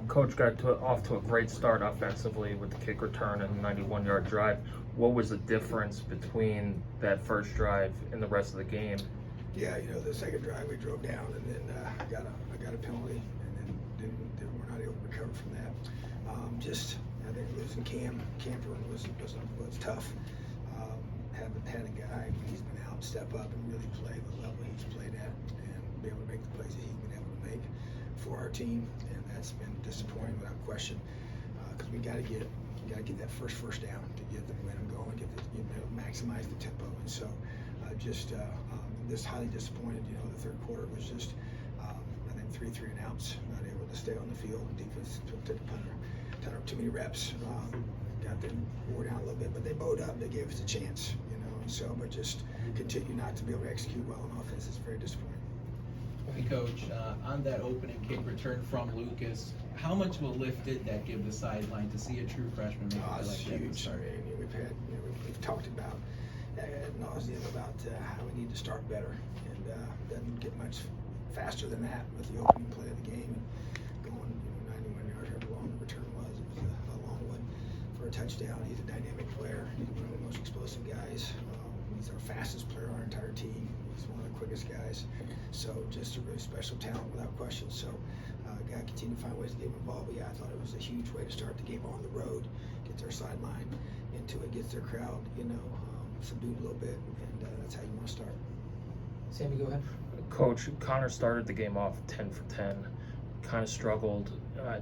Coach got off to a great start offensively with the kick return and 91-yard drive. What was the difference between that first drive and the rest of the game? Yeah, the second drive we drove down and then I got a penalty and then we're not able to recover from that. I think losing Cam was tough. Haven't had a guy when he's been out step up and really play the level he's played at and be able to make the plays that he's been able to make for our team, and that's been disappointing without question. Because we got to get that first down to get the momentum going, maximize the tempo, and so just highly disappointed. The third quarter was just I think three and outs, not able to stay on the field. Defense took a ton of too many reps. Got them wore down a little bit, but they bowed up. They gave us a chance, and so, but just continue not to be able to execute well on offense is very disappointing. Hey, Coach, on that opening kick return from Lucas, how much of a lift did that give the sideline to see a true freshman make a play like that? Huge. We've talked about ad nauseum about how we need to start better, and doesn't get much faster than that with the opening play of the game and going 91 yards, however long the return was. It was a long one for a touchdown. He's a dynamic player. He's one of the most explosive guys. He's our fastest player on our entire team. He's one of the quickest guys. So just a really special talent without question. So got to continue to find ways to get him involved. But yeah, I thought it was a huge way to start the game on the road, get their sideline into it, gets their crowd, subdued a little bit, and that's how you want to start. Sammy, go ahead. Coach, Connor started the game off 10 for 10, kind of struggled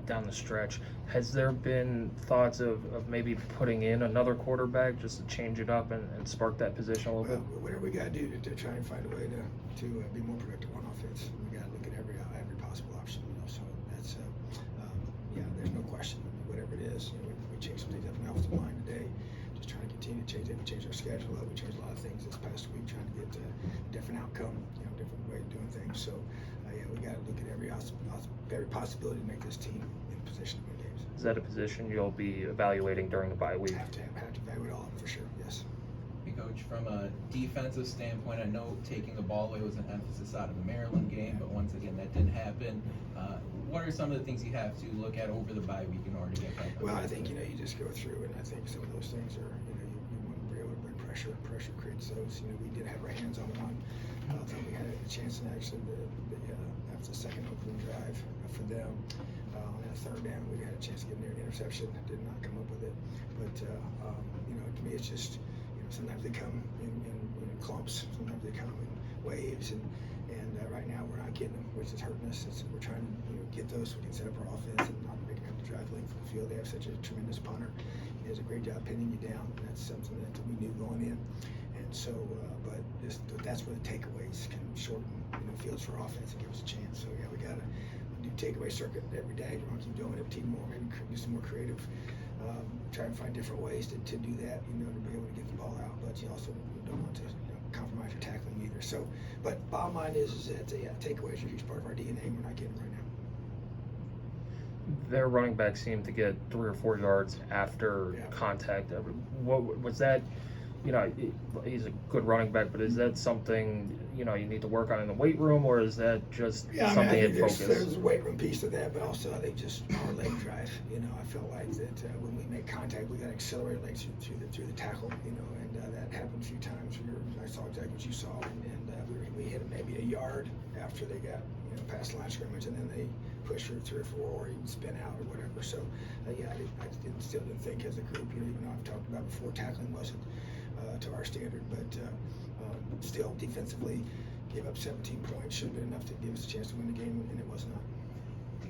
down the stretch. Has there been thoughts of maybe putting in another quarterback just to change it up and spark that position a little bit? Whatever we got to do to try and find a way to be more productive on offense, we got to look at every possible option. So that's there's no question. Whatever it is, we changed some things up in the offensive line today. Just trying to continue to change it. We changed our schedule up. We changed a lot of things this past week, trying to get a different outcome, different way of doing things. So we got to look at every possibility to make this team in position to win games. Is that a position you'll be evaluating during the bye week? Have to evaluate all of them for sure. Yes. Hey, Coach, from a defensive standpoint, I know taking the ball away was an emphasis out of the Maryland game, but once again, that didn't happen. What are some of the things you have to look at over the bye week in order to get back? Well, I think you just go through, and I think some of those things are you want to be able to bring pressure. Pressure creates those. We did have our hands on one. I thought we had a chance to actually after the second opening drive for them. On that third down, we had a chance to get near an interception. Did not come up with it, but to me, it's just sometimes they come in clumps. Sometimes they come in waves, and right now we're not getting them, which is hurting us. We're trying to get those so we can set up our offense and not make them have to drive length of the field. They have such a tremendous punter. He does a great job pinning you down. And that's something that we knew going in. And so, that's where the takeaways can shorten fields for offense and give us a chance. So yeah, we got to do takeaway circuit every day. We're going to keep doing it. Team more, maybe do some more creative. Try and find different ways to do that. To be able to get the ball out, but you also don't want to compromise your tackling either. So, but bottom line is that takeaways are a huge part of our DNA. We're not getting them right now. Their running back seemed to get 3 or 4 yards after contact. What was that? He's a good running back, but is that something you need to work on in the weight room, or is that just something in focus? There's a weight room piece to that, but also I think just our leg drive. I felt like that when we make contact, we got to accelerate legs through the tackle. And that happened a few times. I saw exactly what you saw, and we hit them maybe a yard after they got past the line of scrimmage, and then they pushed for 3 or 4, or even spin out or whatever. So I still didn't think as a group. Even though I've talked about before, tackling wasn't to our standard, but still defensively gave up 17 points. Should have been enough to give us a chance to win the game, and it was not.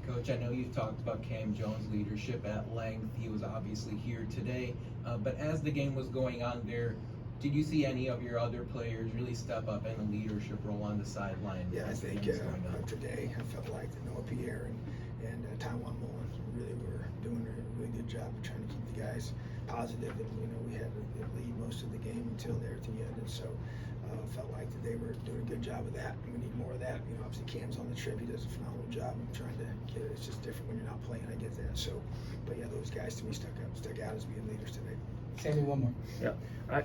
Coach, I know you've talked about Cam Jones' leadership at length. He was obviously here today, but as the game was going on there, did you see any of your other players really step up in the leadership role on the sideline? Yeah, I think today I felt like Noah Pierre and Taiwan Mullen really were doing a really good job of trying to keep the guys positive, and we had to lead most of the game until there at the end, and so felt like that they were doing a good job of that, and we need more of that. Obviously Cam's on the trip, he does a phenomenal job of trying to get it. It's just different when you're not playing, I get that. So, but yeah, those guys to me stuck out as being leaders today. Sammy, one more. Yeah,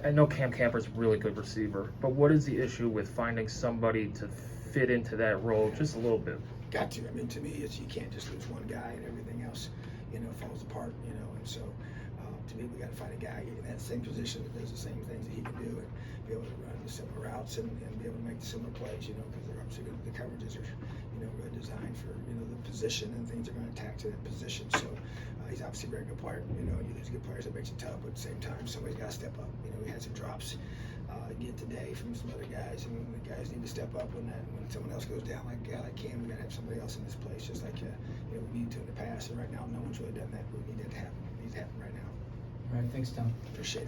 I know Cam Camper's a really good receiver, but what is the issue with finding somebody to fit into that role just a little bit? got to. I mean, to me, it's you can't just lose one guy and everything else, falls apart, and so to me, we got to find a guy in that same position that does the same things that he can do and be able to run the similar routes and be able to make the similar plays, because they're obviously the coverages are, really designed for, the position and things are going to attack to that position. So he's obviously a very good player, and you lose good players, that makes it tough, but at the same time, somebody's got to step up. We had some drops again today from some other guys, and the guys need to step up when someone else goes down like a guy like Cam. We got to have somebody else in this place, just like we need to in the past. And right now, no one's really done that, but we need that to happen. It needs to happen right now. All right, thanks, Tom. Appreciate it.